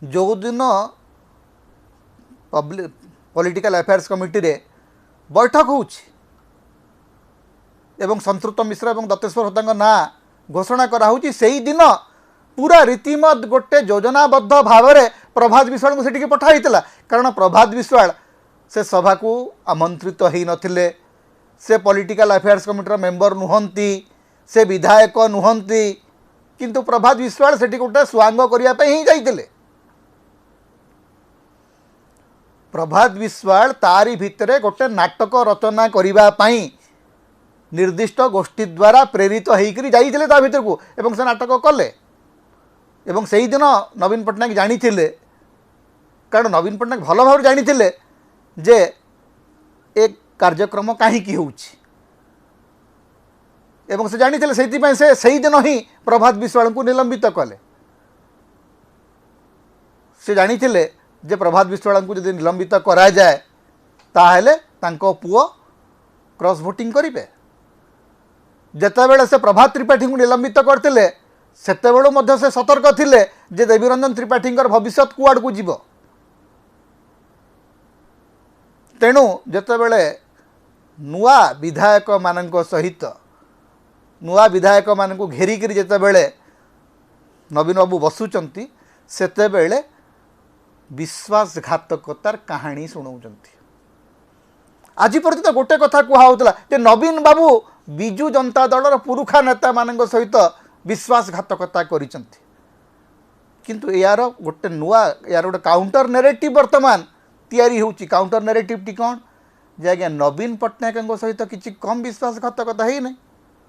जो दिन political affairs committee रे बैठक होउछि एवं संतृप्त मिश्र और दत्तेश्वर होता ना घोषणा कराऊँगी से ही दिन पूरा रीतिमत गोटे योजनाबद्ध भाव में प्रभात विश्वाल को सेठी पठाई कारण प्रभात विश्वाल से सभा को आमंत्रित हो नथिले से पॉलिटिकल अफेयर्स कमिटी मेंबर नुहंती से विधायक नुहंती किंतु प्रभात विश्वाल सेठी गोटे स्वांग करने ही जाइतिले। प्रभात विश्वाल तारी भितरे गोटे नाटक रचना करने निर्दिष्ट गोष्ठी द्वारा प्रेरित होकर जाइए ता भीतर को एवं से नाटक कले एवं से ही दिन नवीन पट्टनायक जानी कारण नवीन पट्टनायक भल भाव जानी जे एक कार्यक्रम कहीं होउछि एवं से जानी से सही दिन ही प्रभात विश्वाल को निलंबित कले। से जानी जे प्रभात विश्वाल को यदि निलंबित करा जाए ताहेले तांको पुओ क्रॉस वोटिंग करिवे। जेतेबेले से प्रभात त्रिपाठी को निलंबित करते सेतेबेलू मध्य से सतर्क थिले जे देवीरंजन त्रिपाठी भविष्य कुआड़ को जीव। तेणु जेतेबेले नुआ विधायक मानक सहित नुआ विधायक मानक घेरिकी जेतेबेले नवीन बाबू बसुचंती सेतेबेले विश्वासघातकतार कहानी शुणाउचंती। आज पर्यंत गोटे कथा कहला जे नवीन बाबू बिजु जनता दलर पुरुखा नेता मान सहित विश्वासघातकता करिसंती किंतु यार गोटे नुआ यार गोटे काउंटर नैरेटिव वर्तमान तैयारी होउची। काउंटर नैरेटिव टी कौन जे आज्ञा नवीन पट्टनायक सहित किसी कम विश्वासघातकता है नहीं।